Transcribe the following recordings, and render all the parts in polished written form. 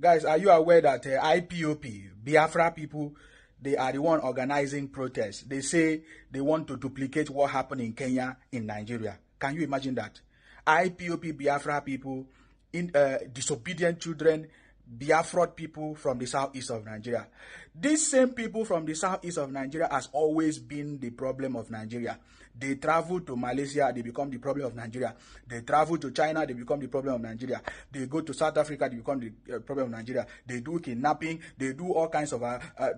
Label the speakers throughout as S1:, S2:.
S1: Guys, are you aware that IPOP, Biafra people, they are the one organizing protests? They say they want to duplicate what happened in Kenya, in Nigeria. Can you imagine that? IPOP, Biafra people, in disobedient children, Biafra people from the southeast of Nigeria. These same people from the southeast of Nigeria has always been the problem of Nigeria. They travel to Malaysia, they become the problem of Nigeria. They travel to China, they become the problem of Nigeria. They go to South Africa, they become the problem of Nigeria. They do kidnapping, they do all kinds of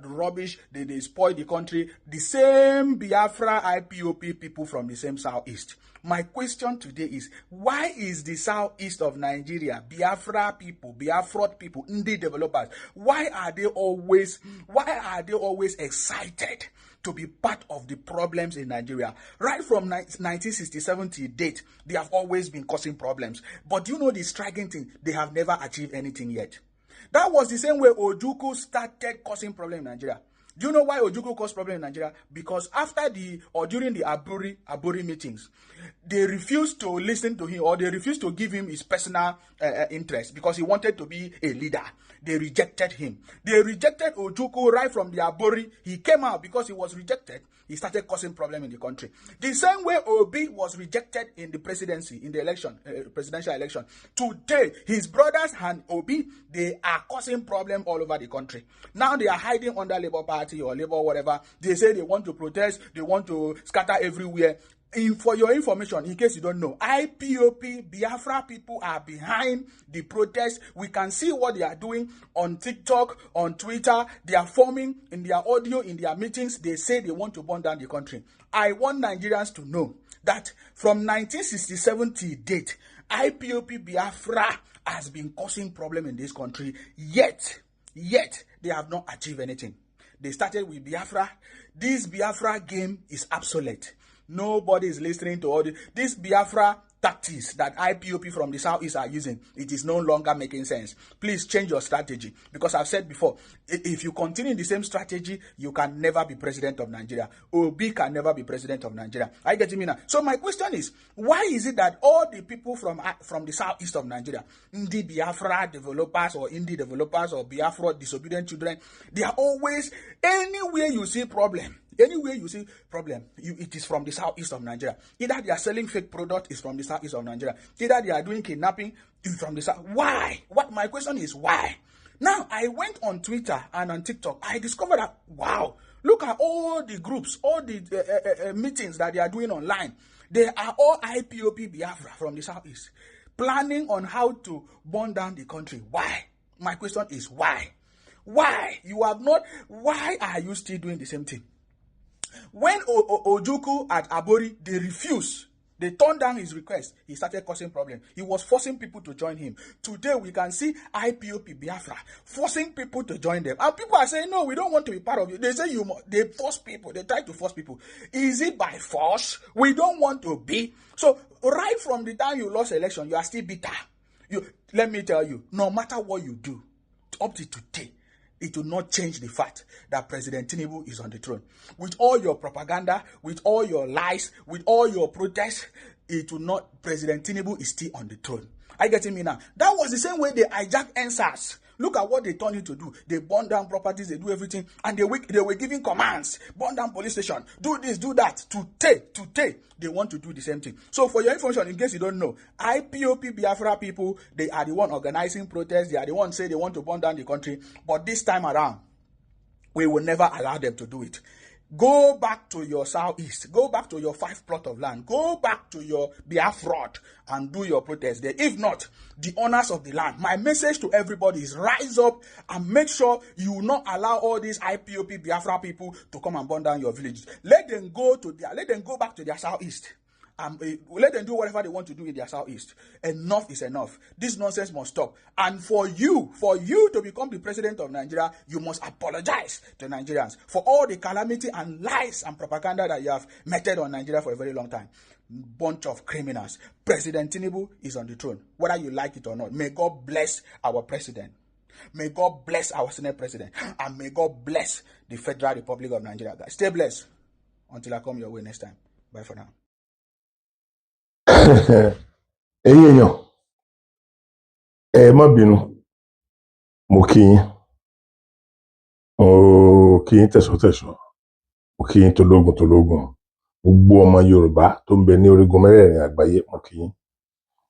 S1: rubbish, they spoil the country. The same Biafra IPOP people from the same southeast. My question today is, why is the southeast of Nigeria, Biafra people, Biafra people, Ndi developers, why are they always excited to be part of the problems in Nigeria? Right from 1967 to date, they have always been causing problems. But you know the striking thing? They have never achieved anything yet. That was the same way Ojukwu started causing problems in Nigeria. Do you know why Ojukwu caused problems in Nigeria? Because during the Aburi meetings, they refused to listen to him, or they refused to give him his personal interest because he wanted to be a leader. They rejected him. They rejected Ojukwu right from the Aburi. He came out because he was rejected. He started causing problems in the country. The same way Obi was rejected in the presidency, in the election, presidential election. Today, his brothers and Obi, they are causing problems all over the country. Now they are hiding under Labour Party or Labour whatever. They say they want to protest, they want to scatter everywhere. For your information, in case you don't know, IPOP, Biafra people are behind the protest. We can see what they are doing on TikTok, on Twitter. They are forming in their audio, in their meetings. They say they want to burn down the country. I want Nigerians to know that from 1967 to date, IPOP Biafra has been causing problem in this country. Yet, they have not achieved anything. They started with Biafra. This Biafra game is obsolete. Nobody is listening to all this Biafra tactics that IPOP from the southeast are using. It is no longer making sense. Please change your strategy, because I've said before, if you continue the same strategy, you can never be president of Nigeria. Obi can never be president of Nigeria. Are you getting me now? So my question is, why is it that all the people from the southeast of Nigeria, Indie Biafra developers or indie developers or Biafra disobedient children, they are always, anywhere you see problem, it is from the southeast of Nigeria. Either they are selling fake product, is from the southeast of Nigeria. Either they are doing kidnapping, is from the south. Why? My question is why? Now, I went on Twitter and on TikTok. I discovered that, wow, look at all the groups, all the meetings that they are doing online. They are all IPOP Biafra from the southeast, planning on how to burn down the country. Why? My question is why? Why? Why are you still doing the same thing? When Ojukwu at Abori, they refused. They turned down his request. He started causing problems. He was forcing people to join him. Today, we can see IPOP Biafra forcing people to join them. And people are saying, no, we don't want to be part of it. They say they force people. They try to force people. Is it by force? We don't want to be. So, right from the time you lost election, you are still bitter. Let me tell you, no matter what you do, up to today, it will not change the fact that President Tinubu is on the throne. With all your propaganda, with all your lies, with all your protests, President Tinubu is still on the throne. Are you getting me now? That was the same way they hijacked NSAS. Look at what they turned it to do. They burn down properties, they do everything, and they were giving commands. Burn down police station, do this, do that. Today, they want to do the same thing. So for your information, in case you don't know, IPOP Biafra people, they are the one organizing protests. They are the one say they want to burn down the country. But this time around, we will never allow them to do it. Go back to your southeast. Go back to your 5 plot of land. Go back to your Biafra and do your protest there. If not, the owners of the land. My message to everybody is rise up and make sure you will not allow all these IPOP Biafra people to come and burn down your villages. Let them go back to their southeast. Let them do whatever they want to do in their southeast. Enough is enough. This nonsense must stop. And for you to become the president of Nigeria, you must apologize to Nigerians for all the calamity and lies and propaganda that you have meted on Nigeria for a very long time. Bunch of criminals. President Tinubu is on the throne, whether you like it or not. May God bless our president. May God bless our Senate president. And may God bless the Federal Republic of Nigeria. Guys, stay blessed until I come your way next time. Bye for now.
S2: ẹ̀yin èèyàn ẹ má bínú mo kí yín tẹ̀sọ́tẹ̀sọ́, mo kí yín tológun, gbogbo ọmọ Yorùbá tó ń bẹ ní orígun mẹ́rẹ̀ẹ̀rin àgbáyé, mo kí yín.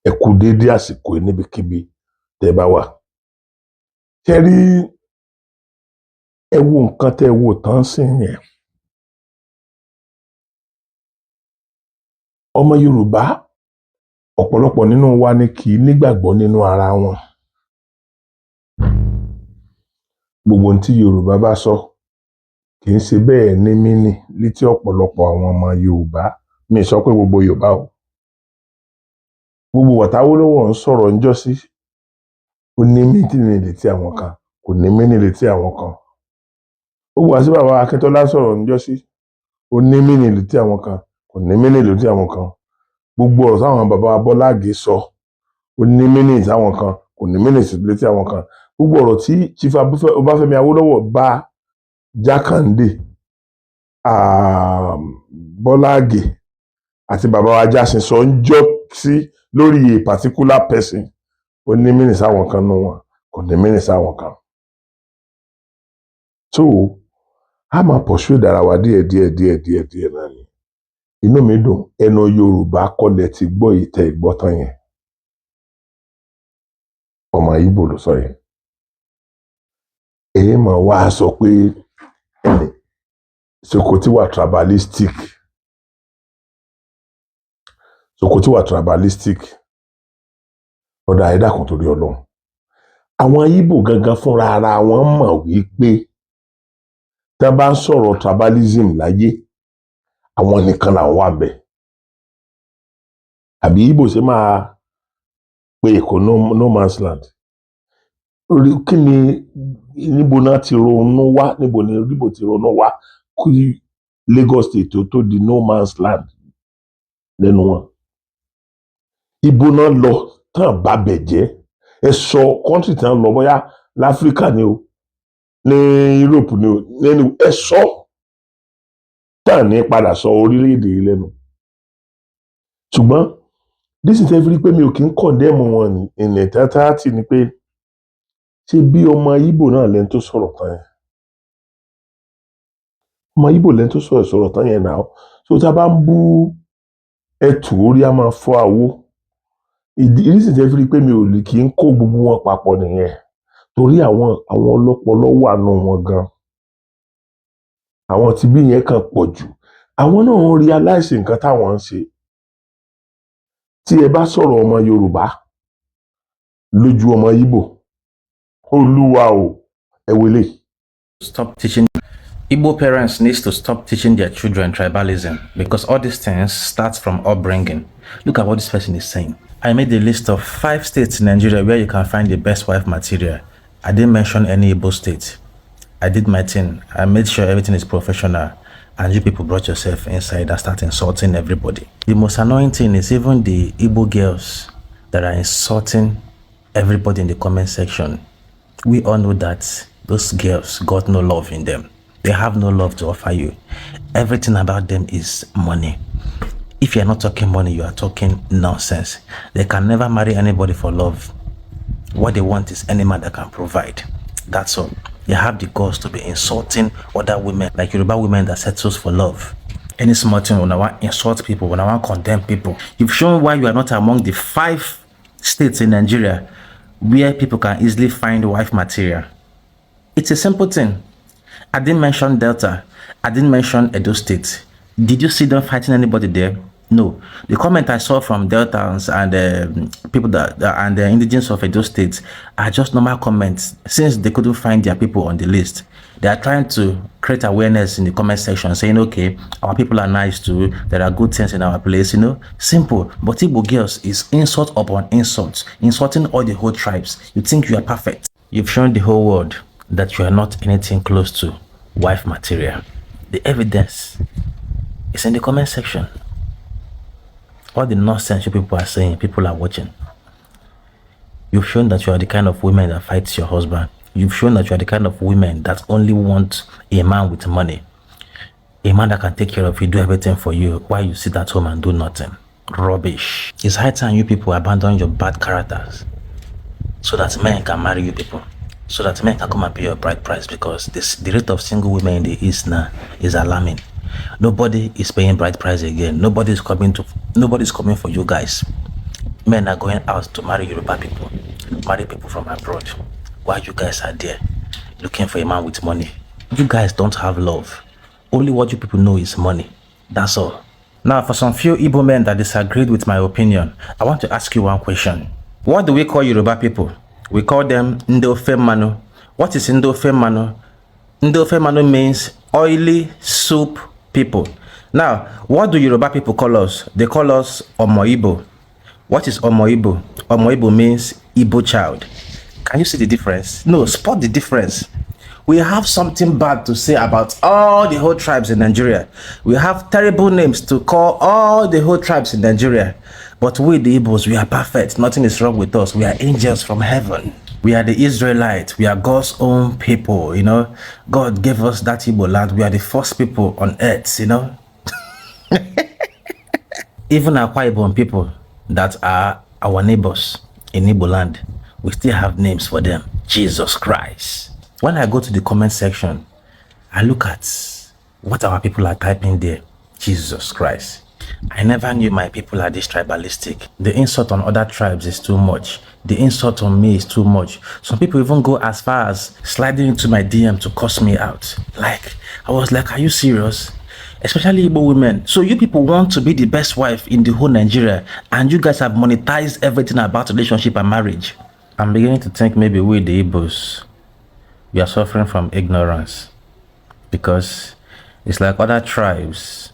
S2: Ẹ kú déédé àsìkò yìí níbikíbi tẹ́ bá wà. Ṣé rí ẹ wo nǹkan tẹ́ wò tán sí yẹn. Ọmọ Yorùbá ọ̀pọ̀lọpọ̀ nínú wa ni kì í nígbàgbọ́ nínú ara wọn. Gbogbo ohun tí Yorùbá bá sọ kì í ṣe bẹ́ẹ̀ ní mínì létí ọ̀pọ̀lọpọ̀ àwọn ọmọ Yorùbá. Mi sọ pé gbogbo Yorùbá o. Gbogbo Awólọ́wọ̀ ń sọ̀rọ̀ ńjọ́sí, ó ní mínì létí àwọn kan, kò ní mínì létí àwọn kan. Gbogbo àti bàbá Akíntọ́lá sọ̀rọ̀ ńjọ́sí, ó ní mínì létí àwọn kan, kò ní mínì létí àwọn kan. Gbogbo ọ̀rọ̀ táwọn bàbá Bọ́lá Ìgè sọ, ó ní mínì létí àwọn kan, kò ní mínì létí àwọn kan. Gbogbo ọ̀rọ̀ tí Chief Ọbáfẹ́mi Awólọ́wọ̀ bá Jákàndé, Bọ́lá Ìgè àti bàbá wa Jásin sọ ń jọ́ sí lórí a particular person, ó ní mínì sáwọn kan nù wọn, kò ní mínì sáwọn kan. So a máa pursue dára wa díẹ̀ náà ni. Inú mi dùn, ẹnu Yorùbá kọ́lẹ̀ ti gbọ́ ìtẹ́ ìgbọ́tàn yẹn. Ọmọ Ìgbò ló sọ yẹn. Èyí máa wá sọ pé Sokoti wà tribalistic. Sokoti wà tribalistic. Ọ̀dà ẹ̀dá kan torí Ọlọ́run. Àwọn Ìgbò gangan fúnra ara wọn mọ̀ wípé tí wọ́n bá ń sọ̀rọ̀ tribalism láyé, àwọn nìkan làwọn wà bẹ́ẹ̀. Àbí Ìgbò ṣe máa pe Èkó no man's land. Kí ni níbo náà ti ronú wá, níbo ni Ìgbò ti ronú wá kí Lagos State tó di no man's land lẹ́nu wọn. Ibo náà lọ tán bá bẹ̀ jẹ́. Ẹ sọ kọ́ńtì tán lọ bóyá láfíríkà ni o, ní Europe ni o, lẹ́nu ẹ sọ tán ní padà sọ orílẹ̀-èdè yìí lẹ́nu. Ṣùgbọ́n dísìtẹ́ fi rí pé mi ò kí ń condemn wọn ní entirety ni pé ṣé bí ọmọ Ìgbò náà lẹ́nu tó sọ̀rọ̀ tán yẹn. Ọmọ Ìgbò lẹ́nu tó sọ̀rọ̀ tán yẹn náà. So tá a bá ń bú ẹtù orí a máa fọ́ àwo. Dísìtẹ́ fi rí pé mi ò lè kí ń kó gbogbo wọn papọ̀ nìyẹn. Torí àwọn ọlọ́pọlọ wà nù wọn gan. Àwọn tí bí yẹn kan pọ̀ jù. Àwọn náà ń realize nǹkan táwọn ń ṣe. Tí ẹ bá sọ̀rọ̀ ọmọ Yorùbá lójú ọmọ Ìgbò, Olúwa o, ẹ wele.
S3: Stop teaching. Igbo parents need to stop teaching their children tribalism because all these things start from upbringing. Look at what this person is saying. I made a list of 5 states in Nigeria where you can find the best wife material. I didn't mention any Igbo state. I did my thing. I made sure everything is professional. And you people brought yourself inside and start insulting everybody. The most annoying thing is even the Igbo girls that are insulting everybody in the comment section. We all know that those girls got no love in them. They have no love to offer you. Everything about them is money. If you're not talking money, you are talking nonsense. They can never marry anybody for love. What they want is any man that can provide. That's all. You have the guts to be insulting other women, like Yoruba women that settles for love. Any small thing, when I want to insult people, when I want to condemn people, you've shown why you are not among the 5 states in Nigeria where people can easily find wife material. It's a simple thing. I didn't mention Delta. I didn't mention Edo State. Did you see them fighting anybody there? No. The comment I saw from Deltans and people and the indigenes of Edo State are just normal comments since they couldn't find their people on the list. They are trying to create awareness in the comment section saying, okay, our people are nice too. There are good things in our place, you know. Simple. But Igbo girls is insult upon insult, insulting all the whole tribes. You think you are perfect. You've shown the whole world that you are not anything close to wife material. The evidence is in the comment section. All the nonsense you people are saying, people are watching. You've shown that you are the kind of women that fights your husband. You've shown that you are the kind of women that only want a man with money. A man that can take care of you, do everything for you, while you sit at home and do nothing. Rubbish. It's high time you people abandon your bad characters so that men can marry you people. so that men can come and pay your bride price, because the rate of single women in the East now is alarming. Nobody is paying bride price again. Nobody's coming for you guys. Men are going out to marry Yoruba people, marry people from abroad, while you guys are there looking for a man with money. You guys don't have love. Only what you people know is money. That's all. Now, for some few Igbo men that disagreed with my opinion, I want to ask you one question. What do we call Yoruba people? We call them Ndofe Manu. What is Ndofe Manu? Ndofe Manu means oily soup people. Now, what do Yoruba people call us? They call us Omo Igbo. What is Omo Igbo? Omo Igbo means Igbo child. Can you see the difference? No, spot the difference. We have something bad to say about all the whole tribes in Nigeria. We have terrible names to call all the whole tribes in Nigeria. But we, the Igbos, we are perfect. Nothing is wrong with us. We are angels from heaven. We are the Israelites. We are God's own people, you know. God gave us that Igbo land. We are the first people on earth, you know. Even Akwa Ibom people that are our neighbors in Igbo land, we still have names for them. Jesus Christ. When I go to the comment section, I look at what our people are typing there. Jesus Christ. I never knew my people are this tribalistic. The insult on other tribes is too much. The insult on me is too much. Some people even go as far as sliding into my DM to cuss me out. Like, I was like, are you serious? Especially Igbo women. So you people want to be the best wife in the whole Nigeria, and you guys have monetized everything about relationship and marriage. I'm beginning to think maybe we, the Igbos, we are suffering from ignorance, because it's like other tribes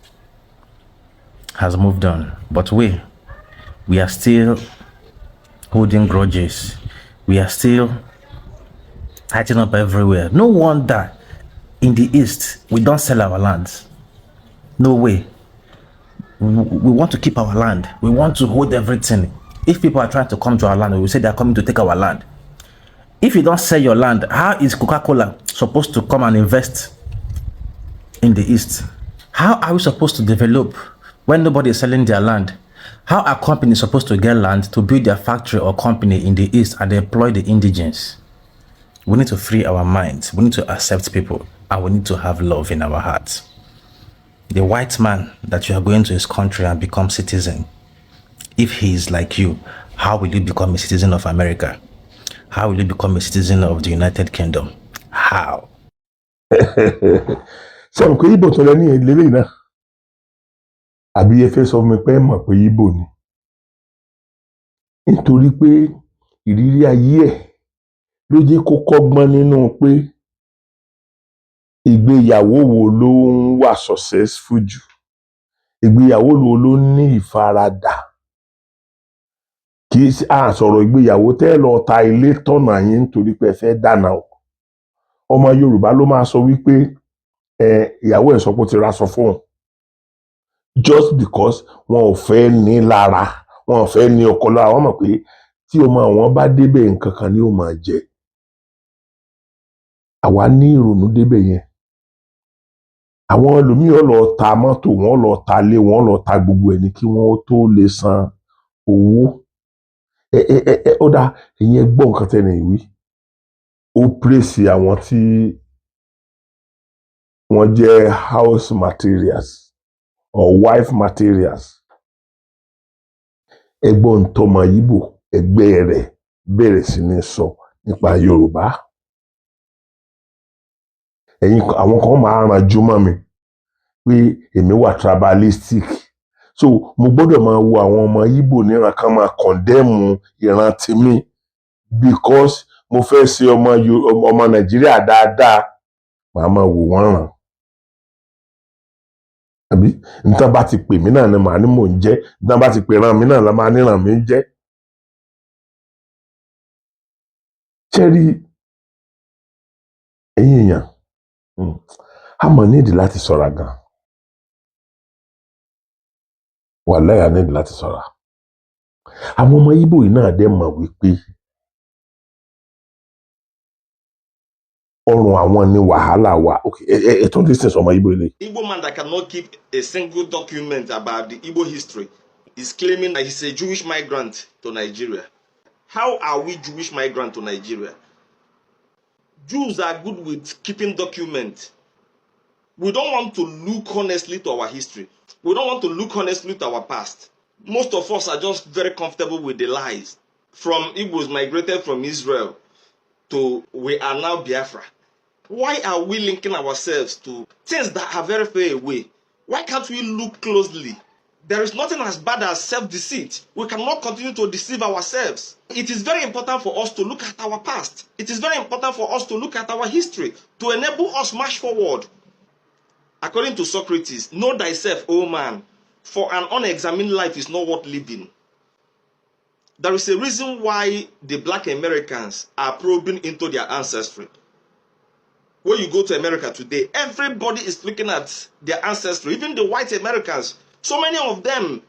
S3: has moved on, but we are still holding grudges. We are still tighten up everywhere. No wonder in the East we don't sell our lands. No way. We want to keep our land. We want to hold everything. If people are trying to come to our land, we will say they are coming to take our land. If you don't sell your land, how is Coca-Cola supposed to come and invest in the East? How are we supposed to develop when nobody is selling their land? How are companies supposed to get land to build their factory or company in the East and employ the indigents? We need to free our minds. We need to accept people, and we need to have love in our hearts. The white man that you are going to his country and become citizen, if he is like you, how will you become a citizen of America? How will you become a citizen of the United Kingdom? How?
S2: Sọ̀rọ̀ pé Igbo tó lọ ní ìlélẹ́yìn náà. Àbí ẹ fẹ́ sọ fún mi pé ẹ mọ̀ pé Igbo ni. Nítorí pé ìrírí ayé ẹ̀ ló jẹ́ kó kọ́gbọ́n nínú pé ìgbéyàwó wo ló ń wà successful jù. Ìgbéyàwó wo ló ní ìfaradà. Kì í ṣe sọ̀rọ̀ ìgbéyàwó tẹ́ lọ ta ilé tọ̀nà yín nítorí pé ẹ fẹ́ dáná o. Ọmọ Yorùbá ló máa sọ wípé ìyàwó ẹ̀ sọ pé ó ti raṣọ fún òun. Just because wọn ò fẹ́ ní lára, wọn ò fẹ́ ní ọkọ lára, wọ́n mọ̀ pé tí ọmọ àwọn bá débẹ̀ nǹkan kan ni ó máa jẹ. Àwa ní ìrònú débẹ̀ yẹn. Àwọn ẹlòmíràn lọ ta mọ́tò, wọ́n lọ ta ilé, wọ́n lọ ta gbogbo ẹ̀ ní kí wọ́n tó lè san owó. Ó dá ìyẹn gbọ́ nǹkan tẹ́ni ìwí. Ó praise àwọn tí wọ́n jẹ́ house materials or wife materials. Ẹgbọ́n tọmọ Ìgbò ẹgbẹ́ rẹ̀ bẹ̀rẹ̀ sí ní sọ nípa Yorùbá. Àwọn kan máa ranjú mọ́ mi pé èmi wà tribalistic. So mo gbọ́dọ̀ máa wo àwọn ọmọ Ìgbò níran kan máa condemn ìran tèmi because mo fẹ́ ṣe ọmọ Nàìjíríà dáadáa. Màá máa wò wọ́n ràn. Àbí nítorí bá ti pè mí náà ni màá ní mò ń jẹ́. Nítorí bá ti pè ràn mí náà la máa ní ràn mí ń jẹ́. Ṣé rí ẹ̀yin èèyàn? A mọ̀ nídìí láti ṣọ́ra gan. Wàláhì a nídìí láti ṣọ́ra. Àwọn ọmọ Ìgbò yìí náà dẹ̀ mọ̀ wípé ọrùn àwọn ni wàhálà wà. Okay, tún distance ọmọ Ìgbò ilé.
S4: Igbo man that cannot keep a single document about the Igbo history is claiming that he's a Jewish migrant to Nigeria. How are we Jewish migrants to Nigeria? Jews are good with keeping documents. We don't want to look honestly to our history. We don't want to look honestly to our past. Most of us are just very comfortable with the lies. From Igbos migrated from Israel to we are now Biafra. Why are we linking ourselves to things that are very far away? Why can't we look closely? There is nothing as bad as self-deceit. We cannot continue to deceive ourselves. It is very important for us to look at our past. It is very important for us to look at our history to enable us march forward. According to Socrates, know thyself, O man, for an unexamined life is not worth living. There is a reason why the black Americans are probing into their ancestry. When you go to America today, everybody is looking at their ancestry, even the white Americans. So many of them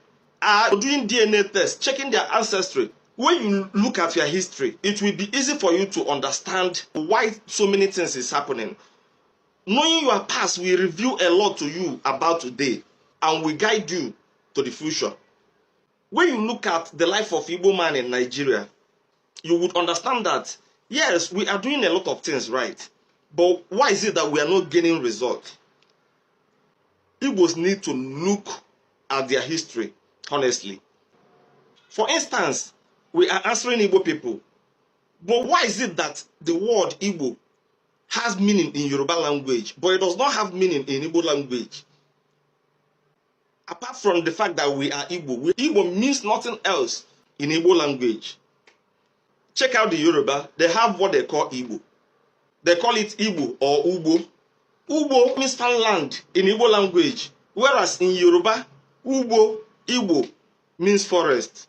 S4: are doing DNA tests, checking their ancestry. When you look at your history, it will be easy for you to understand why so many things is happening. Knowing your past will reveal a lot to you about today and will guide you to the future. When you look at the life of Igbo man in Nigeria, you would understand that, yes, we are doing a lot of things right. But why is it that we are not gaining results? Igbos need to look at their history, honestly. For instance, we are answering Igbo people. But why is it that the word Igbo has meaning in Yoruba language, but it does not have meaning in Igbo language? Apart from the fact that we are Igbo, Igbo means nothing else in Igbo language. Check out the Yoruba. They have what they call Igbo. They call it Igbo or Ubo. Ubo means farmland in Igbo language, whereas in Yoruba, Igbo means forest.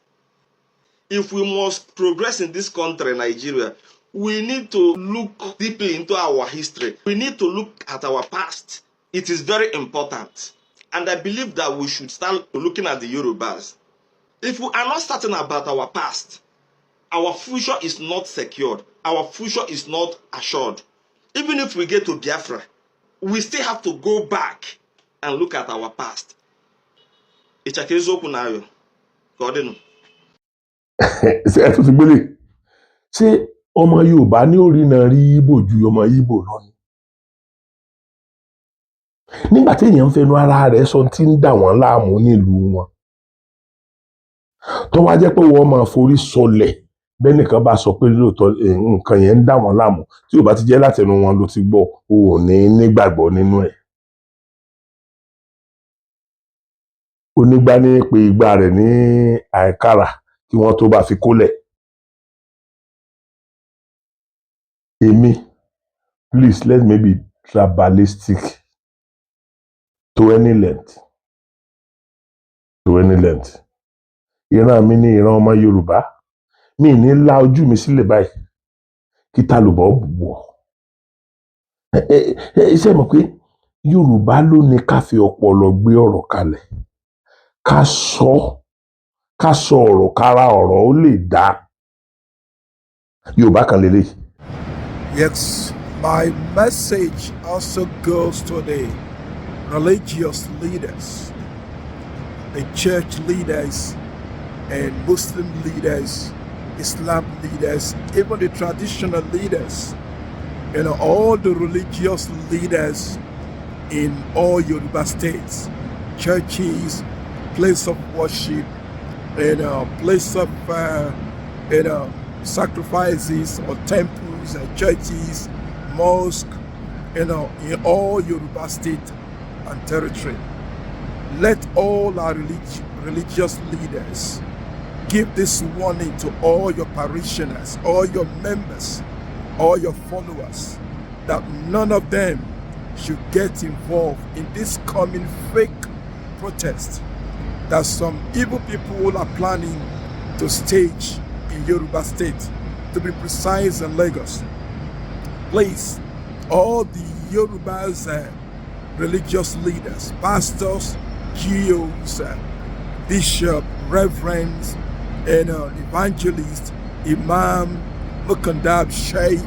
S4: If we must progress in this country, Nigeria, we need to look deeply into our history. We need to look at our past. It is very important. And I believe that we should start looking at the Yorubas. If we are not starting about our past, our future is not secured. Our future is not assured. Even if we get to Biafra, we still have to go back and look at our past. Ìchàkà na ayọ̀ ka ọ dịnụ.
S2: Ṣé ẹ tún ti gbélé? Ṣé ọmọ Yorùbá ní orí náà rí Ìgbò ju ọmọ Ìgbò lọ ni? Nígbà tí èèyàn ń fẹnu ara rẹ̀ sọ tí ń dà wọ́n láàmú nílùú wọn, tó wá jẹ́ pé wọ́n máa forí sọlẹ̀ bẹ́ẹ̀ nìkan bá sọ pé lóòótọ́ nǹkan yẹn ń dà wọ́n láàmú tí ò bá ti jẹ́ látẹnu wọn ló ti gbọ́, o ò ní nígbàgbọ́ nínú ẹ̀. Onígbá ní pé igbá rẹ̀ ní àìkárà kí wọ́n tó bá fi kólẹ̀. Èmi, please let me be tribalistic to any length. To any length. Ìran mi ní ìran ọmọ Yorùbá. Mi ní la ojú mi sílẹ̀ báyìí kí tálùbọ̀ wọ̀. Ṣé mọ̀ pé Yorùbá ló ní ká fi ọpọlọ gbé ọ̀rọ̀ kalẹ̀, ká sọ ọ̀rọ̀ kára ọ̀rọ̀ ó lè dá. Yorùbá kan lélẹ̀.
S5: Yes, my message also goes to the religious leaders, the church leaders, and Muslim leaders, Islam leaders, even the traditional leaders, and all the religious leaders in all Yoruba states, churches, place of worship, and place of sacrifices or temples and churches, mosques, in all Yoruba state and territory. Let all our religious leaders give this warning to all your parishioners, all your members, all your followers, that none of them should get involved in this coming fake protest that some evil people are planning to stage in Yoruba state, to be precise, in Lagos. Please, all the Yoruba's religious leaders, pastors, GOs, bishops, reverends, and evangelists, imam, mukandab, sheikh,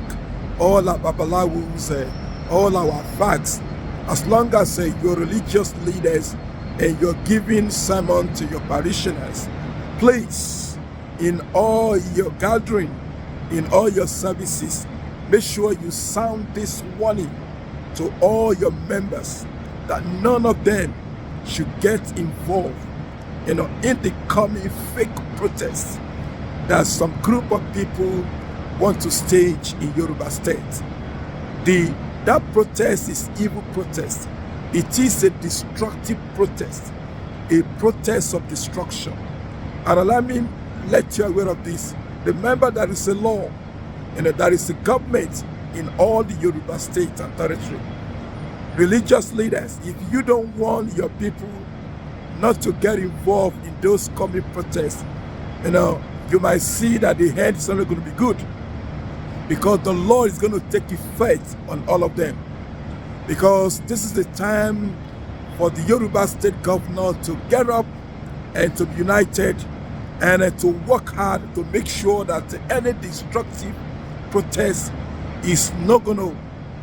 S5: all our babalawus, all our facts, as long as you're religious leaders and you're giving sermon to your parishioners, please, in all your gathering, in all your services, make sure you sound this warning to all your members that none of them should get involved, in the coming fake protests that some group of people want to stage in Yoruba State. That protest is evil protest. It is a destructive protest, a protest of destruction. And allow me let you aware of this. Remember, there is a law, there is a government in all the Yoruba State and territory. Religious leaders, if you don't want your people not to get involved in those coming protests, you might see that the end is not going to be good, because the law is going to take effect on all of them. Because this is the time for the Yoruba State governor to get up and to be united and to work hard to make sure that any destructive protest is not going to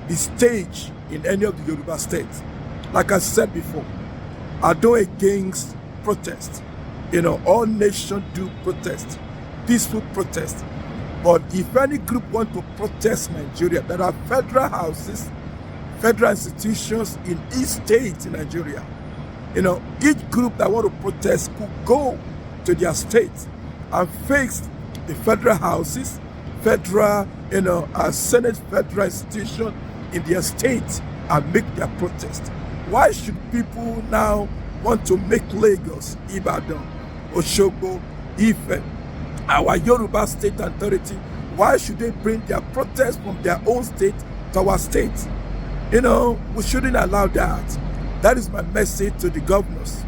S5: be staged in any of the Yoruba states. Like I said before, I don't against protest. All nations do protest, peaceful protest. But if any group want to protest Nigeria, there are federal houses, federal institutions in each state in Nigeria. Each group that want to protest could go to their state and face the federal houses, federal, Senate federal institution in their state and make their protest. Why should people now want to make Lagos, Ibadan, Osogbo, Ife, our Yoruba State Authority, why should they bring their protest from their own state to our state? We shouldn't allow that. That is my message to the governors,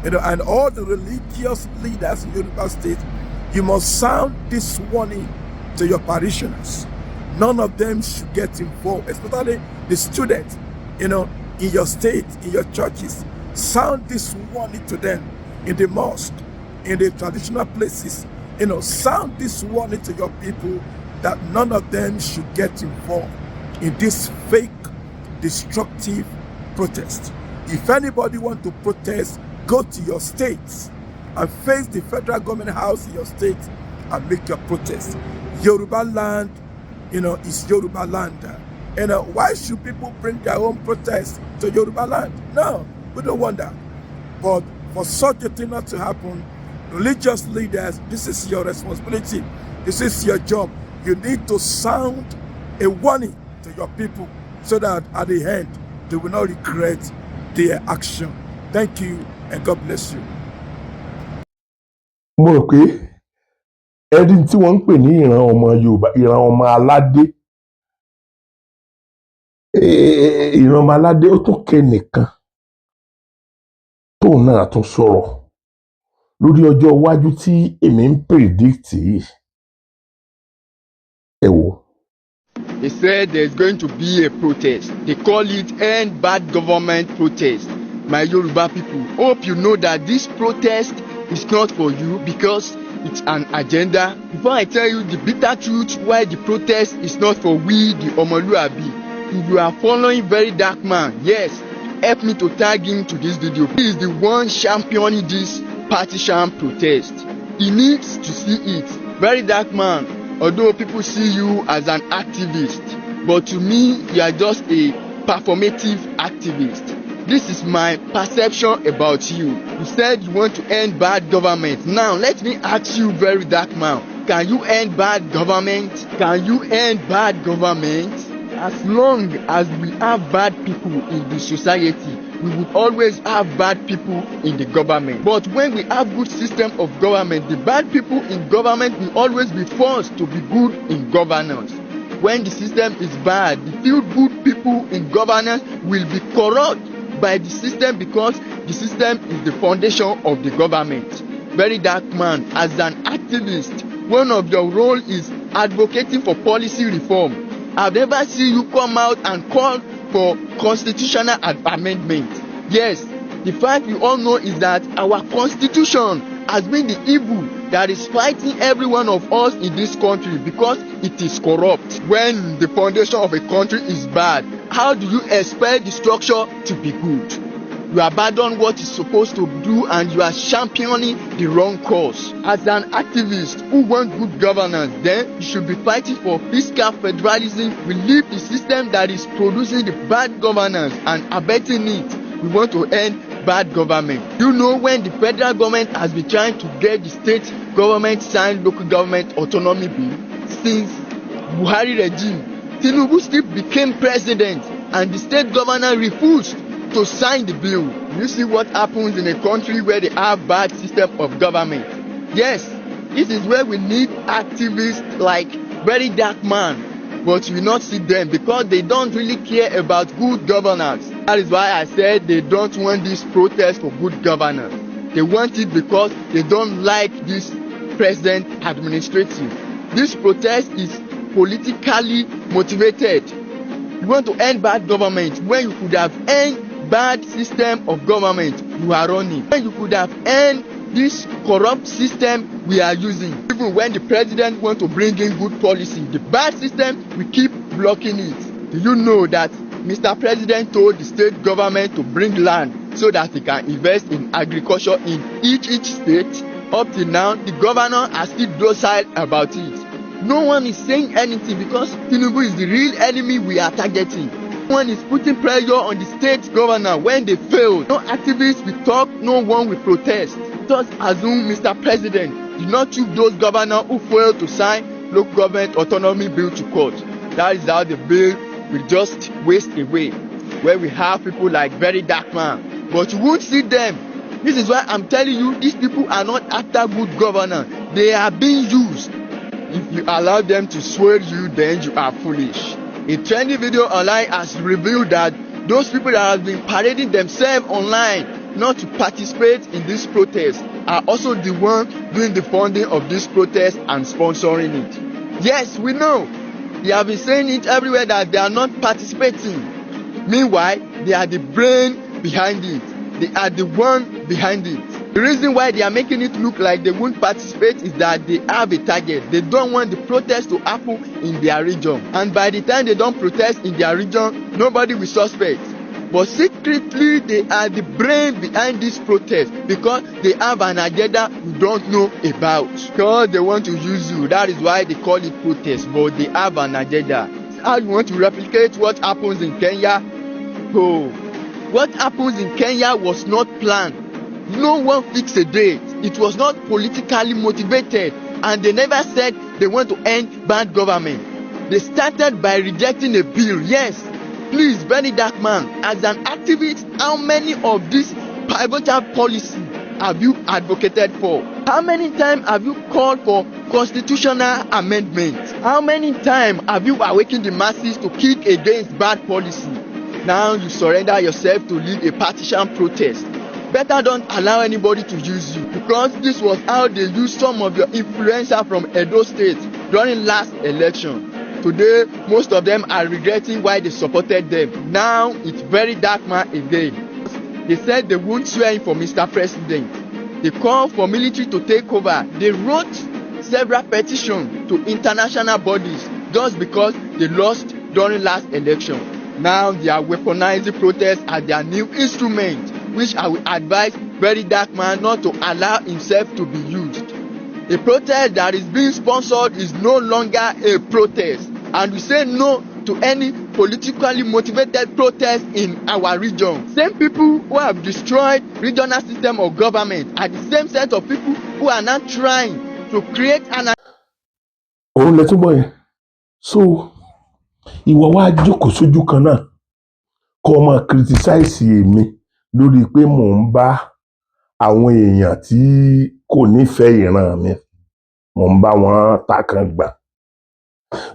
S5: and all the religious leaders in Yoruba State. You must sound this warning to your parishioners. None of them should get involved, especially the students, in your state, in your churches. Sound this warning to them in the mosque, in the traditional places. Sound this warning to your people that none of them should get involved in this fake, destructive protest. If anybody want to protest, go to your states and face the federal government house in your state and make your protest. Yoruba land, is Yoruba land. Why should people bring their own protest to Yoruba land? No, we don't want that. But for such a thing not to happen, religious leaders, this is your responsibility. This is your job. You need to sound a warning to your people so that at the end, they will not regret their action. Thank you and God bless you.
S2: Mo rò pé ẹni tí wọ́n ń pè ní ìran ọmọ Yorùbá, ìran ọmọ aládé, ìran ọmọ aládé ó tún kẹ́nìkan tóun náà tún sọ̀rọ̀ lórí ọjọ́ iwájú tí èmi ń predict yìí. Ẹ wò.
S6: They said there's going to be a protest. They call it End Bad Government Protest. My Yoruba people, hope you know that this protest is not for you because it's an agenda. Before I tell you the bitter truth why the protest is not for we, the Omoluabi, if you are following Very Dark Man, yes, help me to tag him to this video. He is the one championing this partisan protest. He needs to see it. Very Dark Man, although people see you as an activist, but to me, you are just a performative activist. This is my perception about you. You said you want to end bad government. Now, let me ask you, Very Dark Man, can you end bad government? Can you end bad government? As long as we have bad people in the society, we would always have bad people in the government. But when we have good system of government, the bad people in government will always be forced to be good in governance. When the system is bad, the few good people in governance will be corrupt by the system because the system is the foundation of the government. Very Dark Man, as an activist, one of your role is advocating for policy reform. I've never seen you come out and call for constitutional amendment. Yes, the fact you all know is that our constitution has been the evil that is fighting every one of us in this country because it is corrupt. When the foundation of a country is bad, how do you expect the structure to be good? You abandon what you're supposed to do and you are championing the wrong cause. As an activist who wants good governance, then you should be fighting for fiscal federalism. We leave the system that is producing the bad governance and abetting it. We want to end bad government. You know, when the federal government has been trying to get the state government sign local government autonomy bill since Buhari regime, Tinubu still became president and the state governor refused to sign the bill. You see what happens in a country where they have bad system of government. Yes, this is where we need activists like very dark man, but you will not see them because they don't really care about good governance. That is why I said they don't want this protest for good governance. They want it because they don't like this present administration. This protest is politically motivated. You want to end bad government when you could have end bad system of government you are running. When you could have end this corrupt system we are using. Even when the president wants to bring in good policy, the bad system, we keep blocking it. Do you know that Mr. President told the state government to bring land so that he can invest in agriculture in each state? Up till now, the governor are still docile about it. No one is saying anything because Tinubu is the real enemy we are targeting. No one is putting pressure on the state governor when they fail. No activists will talk, no one will protest. Just assume Mr. President did not choose those governors who failed to sign local government autonomy bill to court. That is how the bill will just waste away, where we have people like very dark man. But you won't see them. This is why I'm telling you, these people are not after good governance. They are being used. If you allow them to sway you, then you are foolish. A trendy video online has revealed that those people that have been parading themselves online not to participate in this protest are also the ones doing the funding of this protest and sponsoring it. Yes, we know. They have been saying it everywhere that they are not participating. Meanwhile, they are the brain behind it. They are the one behind it. The reason why they are making it look like they won't participate is that they have a target. They don't want the protest to happen in their region. And by the time they don't protest in their region, nobody will suspect. But secretly, they are the brain behind this protest because they have an agenda you don't know about. Because they want to use you. That is why they call it protest. But they have an agenda. How you want to replicate what happens in Kenya? Oh, what happens in Kenya was not planned. No one fixed a date. It was not politically motivated. And they never said they want to end bad government. They started by rejecting a bill. Yes, please, very dark man, as an activist, how many of these pivotal policies have you advocated for? How many times have you called for constitutional amendment? How many times have you awakened the masses to kick against bad policy? Now you surrender yourself to lead a partisan protest. Better don't allow anybody to use you, because this was how they used some of your influencers from Edo State during last election. Today, most of them are regretting why they supported them. Now it's very dark man again. They said they won't swear in for Mr. President. They called for military to take over. They wrote several petitions to international bodies just because they lost during last election. Now they are weaponizing protests as their new instrument, which I will advise very dark man not to allow himself to be used. A protest that is being sponsored is no longer a protest, and we say no to any politically motivated protest in our region. Same people who have destroyed regional system of government are the same set of people who are now trying to create an.
S2: òun lẹ túbọ̀ yẹn so ìwọ wá jókòó sójú kan náà kó o máa criticize èmi lórí pé mò ń bá àwọn èèyàn tí kò nífẹ̀ẹ́ ìran mi mò ń bá wọn takàn gbà.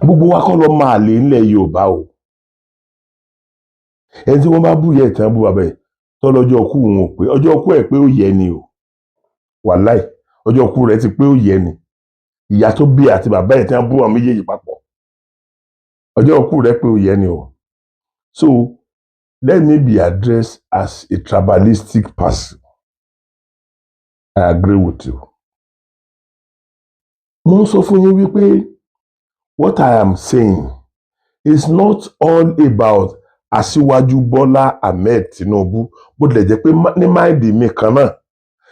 S2: Gbogbo wa kọ́ lọ máa lè ńlẹ̀ Yorùbá o. Ẹni tí wọ́n bá bú ìyá ẹ̀ tán bú bàbá ẹ̀ tọ́lọ́jọ́ kú wọn ò pé ọjọ́ kú ẹ̀ pé ó yẹ ni o. Wàláì ọjọ́ kú rẹ̀ ti pé ó yẹ ni. Ìyá tó bí àti bàbá ẹ̀ tí wọ́n bú àwọn méjèèjì papọ̀ ọjọ́ kú rẹ̀ pé ó yẹ ni o. So let me be addressed as a tribalistic person. I agree with you. Mo ń sọ fún yín wípé what I am saying is not all about Aṣíwájú Bọ́lá Ahmed Tinubu bó tilẹ̀ jẹ́ pé ní máìdì mi kan náà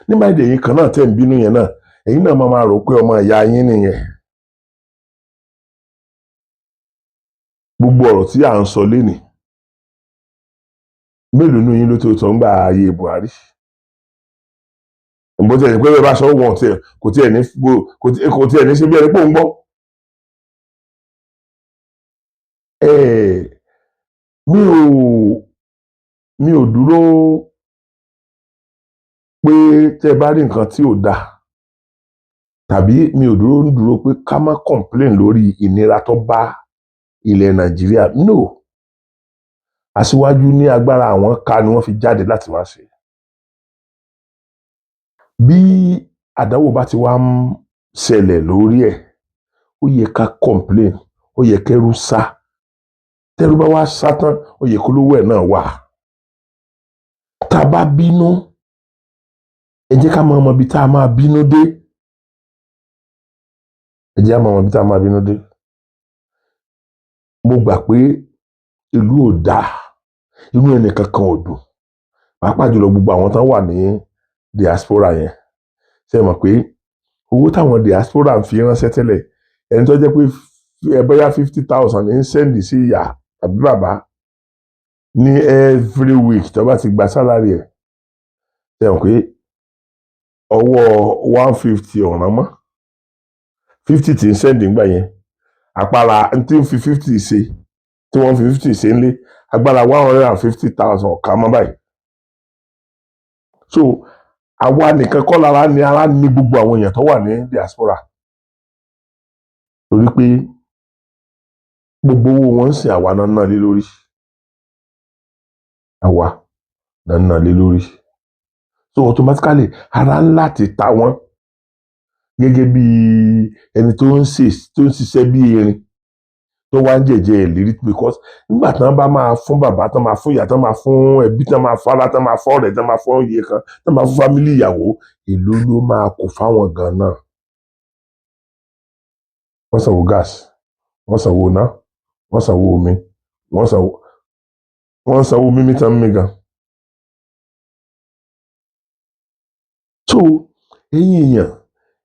S2: ní máìdì yín kan náà tẹ̀ ń bínú yẹn náà ẹ̀yin náà máa rò pé ọmọ ìyá yín nìyẹn. Gbogbo ọ̀rọ̀ tí à ń sọ lénìí mélòó nínú yín ló tó sọ ń gba ayé Buhari? bó tiẹ̀ jẹ́ pé bẹ́ẹ̀ bá sọ wọn kò tiẹ̀ ní ṣe bí ẹni pé òun gbọ́. mi ò dúró pé tẹ́ bá rí nǹkan tí ò dáa tàbí mi ò dúró pé ká má complain lórí ìnira tó bá ilẹ̀ Nàìjíríà. No, Aṣíwájú ní agbára àwọn ká ni wọ́n fi jáde láti wá ṣe. Bí àdánwò bá ti wá ń ṣẹlẹ̀ lórí ẹ̀ ó yẹ ká complain, ó yẹ kẹ́rù sá. Tẹ́rù bá wá sá tán ó yẹ kó lówó ẹ̀ náà wà. Tá a bá bínú ẹ jẹ́ ká máa mọ ibi tá a máa bínú dé. ẹ jẹ́ ká máa mọ ibi tá a máa bínú dé. Mo gbà pé ìlú ò dáa, inú ẹnì kankan ò dùn, pàápàá jùlọ gbogbo àwọn tán wà ní diaspora yẹn. Ṣé ẹ mọ̀ pé owó táwọn diaspora ń fi ránṣẹ́ tẹ́lẹ̀ ẹni tó jẹ́ pé bóyá 50,000 ní sẹ́ndì sí ìyá tàbí bàbá ní every week tó bá ti gba sálárì ẹ̀. Ṣé ẹ mọ̀ pé ọwọ́ 150 ọ̀ràn mọ́ 50 tí ń sẹ́ndì ńgbà yẹn àpárá tí ń fi 50 ṣe tí wọ́n fi 50 ṣe ń lé agbára 150,000 ọ̀ka mọ́ báyìí. So àwa nìkan kọ́ lára ni ara ní gbogbo àwọn èèyàn tó wà ní diaspora torí pé gbogbo owó wọn ń sìn àwa náà ná lé lórí. Àwa náà ná lé lórí. So automatically ara ńlá ti ta wọ́n gẹ́gẹ́ bí ẹni tó ń ṣiṣẹ́ bí erin tó wá ń jẹ̀jẹ̀ ìlérí because nígbà tí wọ́n bá máa fún bàbá tán máa fún ìyá tán máa fún ẹbí tán máa fún ara tán máa fún ọ̀rẹ́ tán máa fún iye kan tán máa fún fámílì ìyàwó èló ló máa kó fáwọn gan-an. Wọ́n sanwó gáàsì, wọ́n sanwó iná, wọ́n sanwó omi, wọ́n sanwó mímí tán mí gan. So ẹ̀yin èèyàn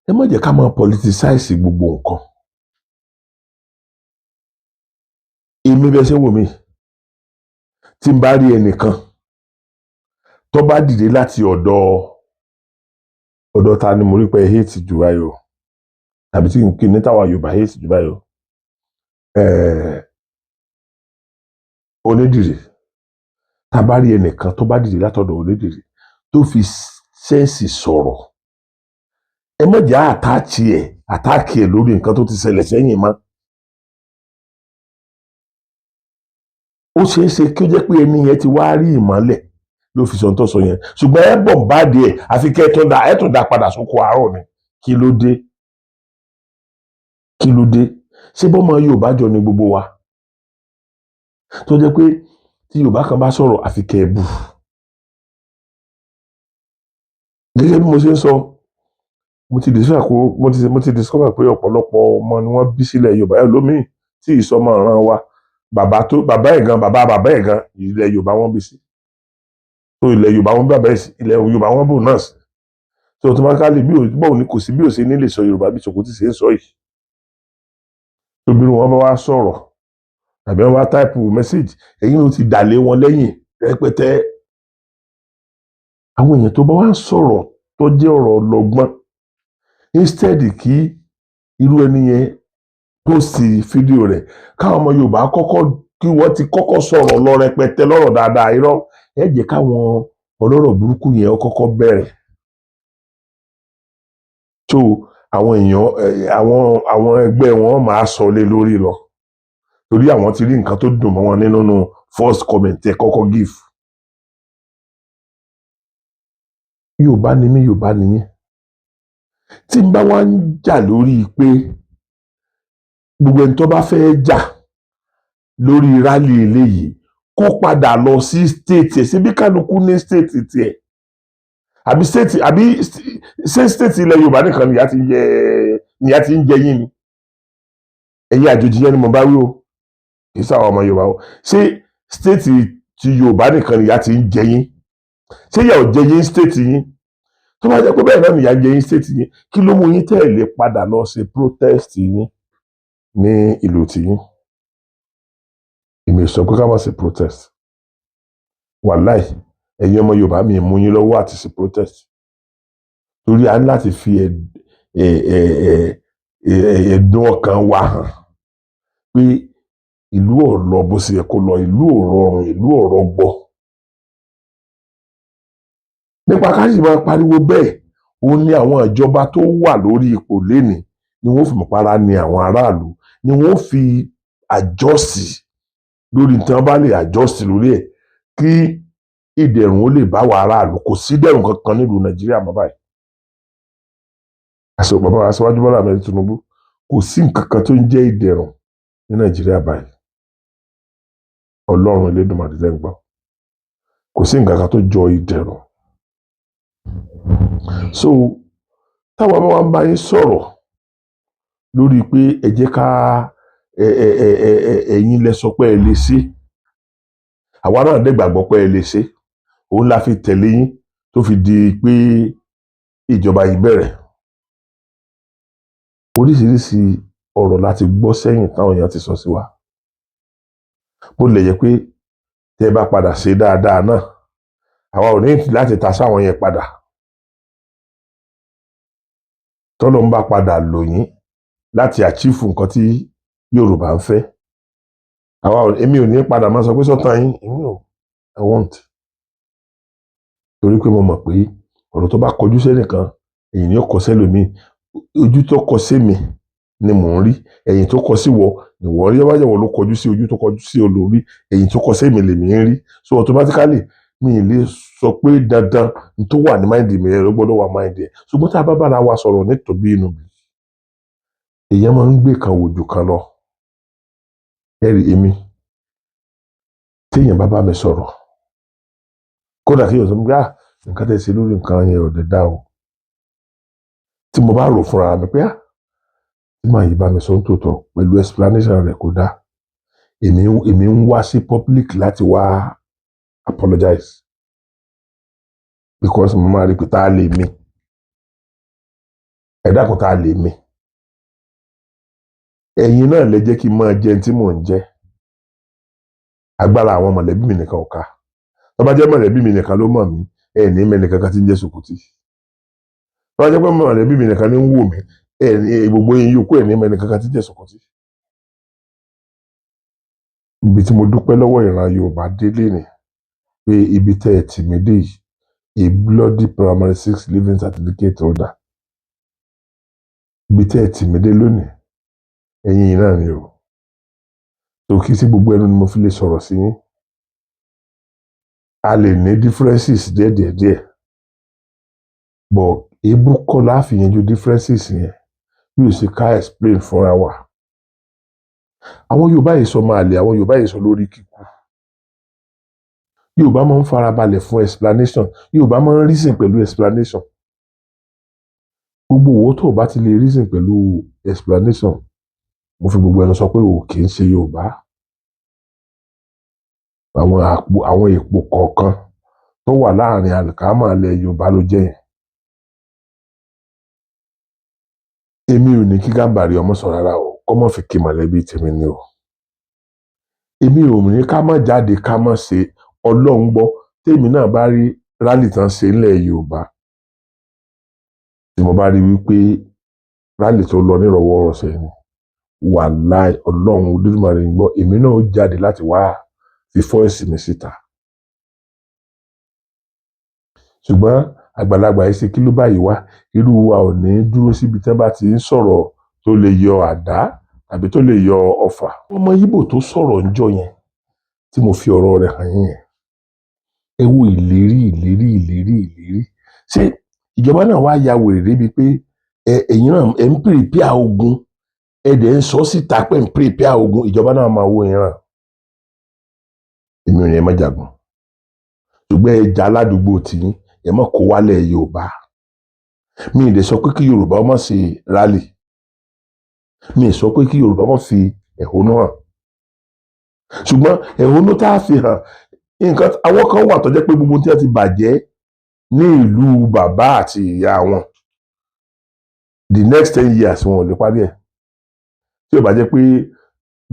S2: ẹ má jẹ́ ká máa politicize gbogbo nǹkan. Èmi bẹ́ẹ̀ ṣe wò mí tí n bá rí ẹnìkan tó bá dìde láti ọ̀dọ̀ ta ni mo rí pé hate jù báyìí o tàbí tí kì í ní táwa Yorùbá hate jù báyìí o onídìrí tá a bá rí ẹnìkan tó bá dìde látọ̀dọ̀ onídìrí tó fi sẹ́ǹsì sọ̀rọ̀ ẹ má jẹ́ àtáàkì ẹ̀ lórí nǹkan tó ti ṣẹlẹ̀ sẹ́yìn mọ́. Ó ṣeé ṣe kí ó jẹ́ pé ẹni yẹn ti wá rí ìmọ́lẹ̀ ló fi sọ̀tọ̀ sọ yẹn ṣùgbọ́n ẹ bọ̀ bá díẹ̀ àfi kẹ́ ẹ tún dá padà sóko àárọ̀ ni. Kí ló dé? Ṣé bọ́mọ Yorùbá jọ ni gbogbo wa tó jẹ́ pé tí Yorùbá kan bá sọ̀rọ̀ àfi kẹ́ ẹ bù. Gẹ́gẹ́ bí mo ṣe ń sọ mo ti discover pé ọ̀pọ̀lọpọ̀ ọmọ ni wọ́n bí sílẹ̀ Yorùbá ẹlòmíì tí ìsọmọ ọ̀ràn wa bàbá ẹ̀ gan ilẹ̀ Yorùbá wọn bí sí. So ilẹ̀ Yorùbá wọn bàbá ẹ̀ sí ilẹ̀ Yorùbá wọn bò náà sí. So automatically kò sí bí ò ṣe ní lè sọ Yorùbá bí Sòkòtì ṣe ń sọ yìí. Tóbi wọn bá wá sọ̀rọ̀ tàbí wọn bá táìpù mẹ́sẹ̀gì ẹ̀yin ló ti dàlé wọn lẹ́yìn rẹpẹtẹ. Àwọn èèyàn tó bá wá ń sọ̀rọ̀ tó jẹ́ ọ̀rọ̀ ọlọ́gbọ́n instead kí irú ẹni yẹn pósìtì fídíò rẹ̀ káwọn ọmọ Yorùbá kí wọ́n ti kọ́kọ́ sọ̀rọ̀ lọ rẹpẹtẹ lọ́rọ̀ dáadáa irọ́ ẹ jẹ́ káwọn ọlọ́rọ̀ burúkú yẹn kọ́kọ́ bẹ̀rẹ̀. So àwọn èèyàn àwọn ẹgbẹ́ wọn máa sọ lé lórí lọ torí àwọn ti rí nǹkan tó dùn mọ́ wọn nínú first comment ẹ kọ́kọ́ give. Yorùbá ni mí Yorùbá ni yín tí n bá wá ń jà lórí pé gbogbo ẹni tó bá fẹ́ jà lórí rálì eléyìí kó padà lọ sí state ẹ̀ síbí kálukú ní state tiẹ̀ àbí state ilẹ̀ Yorùbá nìkan nìyà ti ń jẹ yín ni ẹ̀yin àjòjì yẹn ni mo bá wí o kì í sáwọn ọmọ Yorùbá o ṣé state ti Yorùbá nìkan nìyà ti ń jẹ yín ṣé ìyà ò jẹ yín state yín tó bá jẹ́ pé bẹ́ẹ̀ náà nìyà ń jẹ yín state yín kí ló mú yín tẹ̀lé padà lọ ṣe protest yín ní ìlú tiyín èmi sọ pé ká má ṣe protest wàláì ẹ̀yin ọmọ Yorùbá mi mú yín lọ́wọ́ àti ṣe protest torí a ní láti fi ẹ̀dùn ọkàn wa hàn pé ìlú ò lọ bó ṣe yẹ kó lọ ìlú ò rọrùn ìlú ò rọgbọ nípa ká sì máa pariwo bẹ́ẹ̀ òun ni àwọn ìjọba tó wà lórí ipò lénìí ni wọ́n fi mọ̀pára ni àwọn aráàlú ni wọ́n fi àjọsí lórí tí wọ́n bá lè àjọsí lórí ẹ̀ kí ìdẹ̀rùn ó lè bá wa aráàlú kò sí dẹ̀rùn kankan nílùú Nàìjíríà mọ́ báyìí àṣẹ bàbá Aṣíwájú Bọ́lá Ahmed Tinubu kò sí nǹkan kan tó ń jẹ́ ìdẹ̀rùn ní Nàìjíríà báyìí Ọlọ́run Elédùmarè lẹ́ ń gbọ́ kò sí nǹkan kan tó jọ ìdẹ̀rùn so táwa bá wá ń bá yín sọ̀rọ̀ lórí pé ẹ jẹ́ ká ẹ̀yin lẹ sọ pé ẹ lè ṣe àwa náà dẹ̀ gbàgbọ́ pé ẹ lè ṣe òun la fi tẹ̀lé yín tó fi di pé ìjọba yìí bẹ̀rẹ̀ oríṣiríṣi ọ̀rọ̀ láti gbọ́ sẹ́yìn táwọn èèyàn ti sọ sí wa bó lè yẹ pé tẹ́ ẹ bá padà ṣe dáadáa náà àwa ò ní láti ta sáwọn yẹn padà tọ́lọ́ ń bá padà lò yín láti àchífù nǹkan tí Yorùbá ń fẹ́ èmi ò ní padà máa sọ pé sọ́tàn yín èmi ò I want torí pé mo mọ̀ pé ọ̀rọ̀ tó bá kọjú sẹ́nìkan èyí ni ó kọ sẹ́lòmíì ojú tó kọ sí mi ni mò ń rí ẹ̀yìn tó kọ sí wọ ni wọ́n rí ọba jẹ́wọ́ ló kọjú sí ojú tó kọjú sí olórí ẹ̀yìn tó kọ sí mi lèmi ń rí so automatically mi ì lè sọ pé dandan n tó wà ní máìndì mi ló gbọ́dọ̀ wà máìndì ẹ̀ ṣùgbọ́n tá a bá bára wa sọ̀rọ̀ nítòbí inú mi èèyàn máa ń gbé kan wòjò kan lọ ẹ̀rí èmi téèyàn bá mi sọ̀rọ̀ kódà kí èèyàn sọ pé nǹkan tẹ́ ṣe lórí nǹkan yẹn ò lè dá o tí mo bá rò fúnra mi pé tí màá yí bá mi sọ nítòótọ́ pẹ̀lú explanation rẹ̀ kò dá èmi ń wá sí public láti wá apologize because mo máa rí pé tá a lè mi ẹ̀dá kan tá a lè mi ẹ̀yin náà lè jẹ́ kí n máa jẹ tí mò ń jẹ agbára àwọn mọ̀lẹ́bí mi nìkan ò ká tó bá jẹ́ mọ̀lẹ́bí mi nìkan ló mọ̀ mí ẹ̀ ní mẹ́ni kankan tí ń jẹ́ Sùkùtì tó bá jẹ́ pé mọ̀lẹ́bí mi nìkan ní ń wò mí ẹ̀ ní gbogbo yín yòókù ẹ̀ ní mẹ́ni kankan tí ń jẹ́ Sùkùtì. Ibi tí mo dúpẹ́ lọ́wọ́ ìran Yorùbá délé ni pé ibi tẹ́ ẹ tì mí dé yìí a bloody primary 6 living certificate holder ibi tẹ́ ẹ tì mí dé lónìí ẹ̀yin yìí náà ni o tó kí sí gbogbo ẹnu ni mo fi lè sọ̀rọ̀ sí yín a lè ní differences díẹ̀ but ebú kọ́ la fi yanjú differences yẹn bí o ṣe ká explain fúnra wa àwọn Yorùbá yìí sọ máa lè àwọn Yorùbá yìí sọ lórí kíkú Yorùbá máa ń farabalẹ̀ fún explanation Yorùbá máa ń reason pẹ̀lú explanation gbogbo owó tó o bá ti lè reason pẹ̀lú explanation mo fi gbogbo ẹnu sọ pé o kì í ṣe Yorùbá àwọn èèpo kọ̀ọ̀kan tó wà láàrin àlùkámà ilẹ̀ Yorùbá ló jẹ́ yẹn èmi ò ní kí Gàmbàrí ọmọ sọ rárá o kọ́ mọ́ fi kí mọ̀lẹ́bí tèmi ni o èmi ò ní ká má jáde ká má ṣe Ọlọ́run gbọ́ tèmi náà bá rí rálì tán ṣe ńlẹ̀ Yorùbá tí mo bá rí wípé rálì tó lọ nírọ̀wọ́ rọ̀ṣẹ̀ ni wàláì Ọlọ́run Olódùmarè ń gbọ́ èmi náà ó jáde láti wá fi fọ́ọ̀sì mi síta ṣùgbọ́n àgbàlagbà yìí ṣe kí ló báyìí wá irú wa ò ní dúró síbi tí wọ́n bá ti ń sọ̀rọ̀ tó lè yọ àdá tàbí tó lè yọ ọfà ọmọ Ìgbò tó sọ̀rọ̀ ńjọ́ yẹn tí mo fi ọ̀rọ̀ rẹ̀ hàn yín yẹn ẹ wo ìlérí ṣé ìjọba náà wá ya wèrè débi pé ẹ̀yin náà ẹ̀ ń pèpè ogun ẹ̀ dẹ̀ ń sọ síta pé ń pèpè ogun ìjọba náà máa wo ìran èmi ò ní ẹ má jagun ṣùgbọ́n ẹ jà aládùúgbò tiyín ẹ má kó wálẹ̀ Yorùbá mi ì lè sọ pé kí Yorùbá má ṣe rálì mi ì sọ pé kí Yorùbá má fi ẹ̀hónú hàn ṣùgbọ́n ẹ̀hónú tá a fi hàn nǹkan àwọn kan wà tó jẹ́ pé gbogbo tí wọ́n ti bàjẹ́ ní ìlú bàbá àti ìyá wọn the next 10 years wọn ò lè parí ẹ̀ bí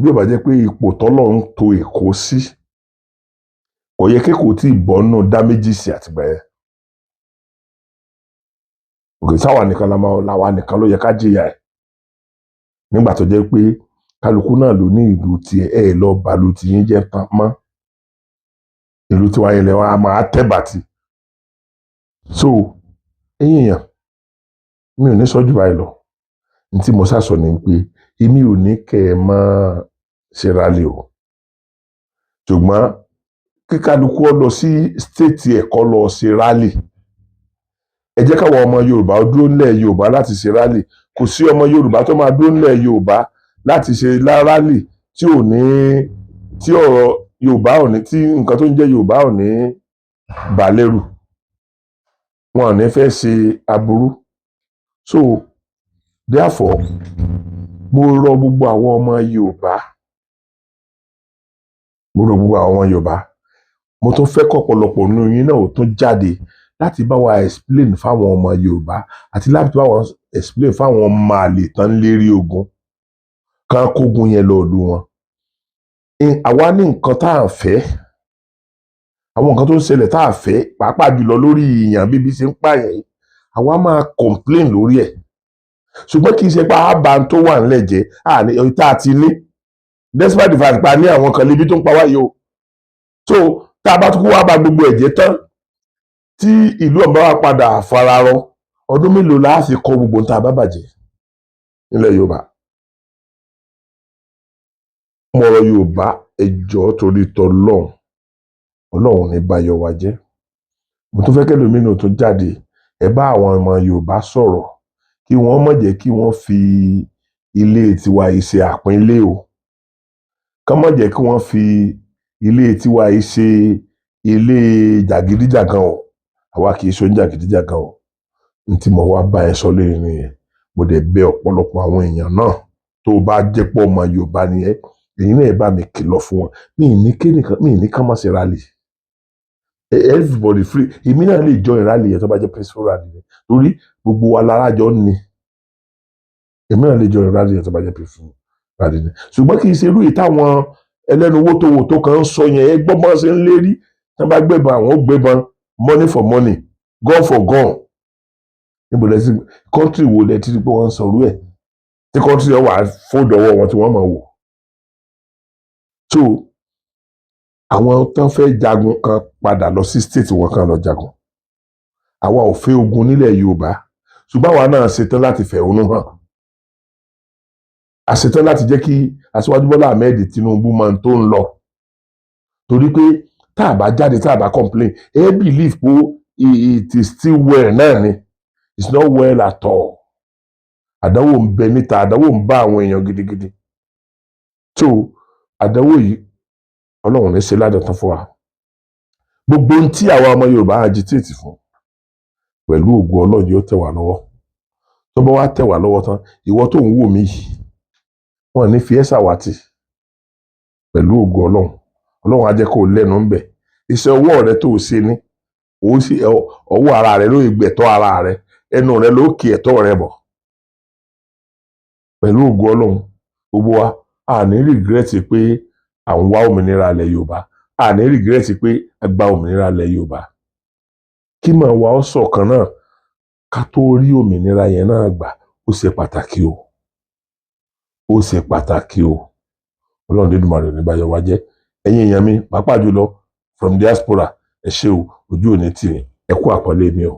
S2: ó bá jẹ́ pé ipò tọ́lọ́run to Èkó sí kò yẹ kí kò tí ì bọ́nú dá méjì sí àtìgbà yẹn òkè sáwà nìkan làwa nìkan ló yẹ ká jìyà ẹ̀ nígbà tó jẹ́ pé kálukú náà ló ní ìlú tiẹ̀ ẹ̀ lọ bàlú tiyín jẹ́ tán mọ́ ìlú tiwa yẹn lẹ́wọ̀n a máa tẹ́ bàtì so ẹ̀yin èèyàn mi ò ní sọ́jú báyìí lọ ní tí mo sá sọ ni pé èmi ò ní kẹ́ ẹ máa ṣe rálì o ṣùgbọ́n kí kálukú ọ lọ sí stéètì ẹ̀kọ́ lọ ṣe rálì ẹ jẹ́ káwọn ọmọ Yorùbá dúró nílẹ̀ Yorùbá láti ṣe rálì kò sí ọmọ Yorùbá tó máa dúró nílẹ̀ Yorùbá láti ṣe rálì tí ọ̀rọ̀ Yorùbá ò ní tí nǹkan tó ń jẹ́ Yorùbá ò ní bà lẹ́rù wọn ò ní fẹ́ ṣe aburú so therefore mo rọ gbogbo àwọn ọmọ Yorùbá mo tún fẹ́ kọ́pọ̀lọpọ̀ nínú yín náà ò tún jáde láti bá wa explain fáwọn ọmọ Yorùbá àti láti bá wa explain fáwọn ọmọ àlè tán lérí ogun kan kógun yẹn lọ lù wọn àwa ní nǹkan tá à ń fẹ́ àwọn nǹkan tó ń ṣẹlẹ̀ tá à fẹ́ pàápàá jùlọ lórí ìyàn bíbí ṣe ń pààyàn yìí àwa máa complain lórí ẹ̀ ṣùgbọ́n kì í ṣe pé àbá tó wà ńlẹ̀ jẹ́ àní tá a ti ní despite the fact pa ní àwọn kan lébi tó ń pa wáyé o so tá a bá tún kó wá ba gbogbo ẹ̀jẹ̀ tán tí ìlú ọ̀bá wa padà fararọ ọdún mélòó la fi kọ gbogbo tá a bá bàjẹ́ nílẹ̀ Yorùbá mọ̀rọ̀ Yorùbá ẹjọ́ torí tọlọ́run Ọlọ́run ní báyọ̀ wa jẹ́ mo tún fẹ́ kẹ́lòmínú tó jáde ẹ bá àwọn ọmọ Yorùbá sọ̀rọ̀ kí wọ́n má jẹ́ kí wọ́n fi ilé tiwa yìí ṣe àpínlé o kán má jẹ́ kí wọ́n fi ilé tiwa yìí ṣe ilé jàgídíjàgan o àwa kì í ṣe oníjàgídíjàgan o ní tí mo wá bá ẹ sọ lórí nìyẹn mo dẹ̀ bẹ̀ ọ̀pọ̀lọpọ̀ àwọn èèyàn náà tó bá jẹ́ pọ̀ ọmọ Yorùbá ni èyí náà bá mi kìlọ̀ fún wọn mi ní ká má ṣe rally everybody free èmi náà lè join rally yẹn tó bá jẹ́ peaceful rally yẹn torí gbogbo wa lárájọ ní èmi náà lè join rally yẹn tó bá jẹ́ peaceful rally yẹn ṣùgbọ́n kì í ṣe irú ìtàwọn ẹlẹ́nu wótòwòtò kan ń sọ yẹn ẹ gbọ́ bọ́n ṣe ń lérí tí wọ́n bá gbébọn àwọn ó gbébọn money for money gun for gun níbo lẹ́sìn country wo lẹ́ ti rí pé wọ́n ń sọ̀rọ̀ ẹ̀ tí country yẹn wà fóòdù ọwọ́ wọn tí wọ́n máa wò so àwọn tán fẹ́ jagun kan padà lọ sí state wọn kan lọ jagun àwa ò fẹ́ ogun nílẹ̀ Yorùbá ṣùgbọ́n àwa náà ṣetán láti fẹ̀hónú hàn a ṣetán láti jẹ́ kí Aṣíwájú Bọ́lá Ahmed Tinubu máa tó ń lọ torí pé tá a bá jáde tá a bá complain believe pé it is still well náà ni it's not well at all àdánwò ń bẹ níta àdánwò ń bá àwọn èèyàn gidigidi so àdánwò yìí Ọlọ́run ní ṣe ládàtàn fún wa gbogbo ohun tí àwa ọmọ Yorùbá agitate fún pẹ̀lú ògo Ọlọ́run yóò tẹ̀ wá lọ́wọ́ tó bá wá tẹ̀ wá lọ́wọ́ tán ìwọ tó ń wò mí yìí wọn ní fi ẹ́ ṣàwátì pẹ̀lú ògo Ọlọ́run á jẹ́ kó lẹ́nu ń bẹ̀ iṣẹ́ ọwọ́ rẹ tó ṣe ní ọwọ́ ara rẹ ló gbẹ̀tọ́ ara rẹ ẹnu rẹ ló kì ẹ̀tọ́ rẹ bọ̀ pẹ̀lú ògo Ọlọ́run gbogbo wa a ní regret pé à ń wá òmìnira ilẹ̀ Yorùbá a ní regret pé a gba òmìnira ilẹ̀ Yorùbá kí màá wá ọ ṣọ̀kan náà ká tó rí òmìnira yẹn náà gbà ó ṣe pàtàkì o ó ṣe pàtàkì o Ọlọ́run Olódùmarè ní báyọ̀ wá jẹ́ ẹ̀yin èèyàn mi pàápàá jùlọ from diaspora ẹ ṣé o ojú ò ní tì yín ẹ kú àpọ́nlé mi o.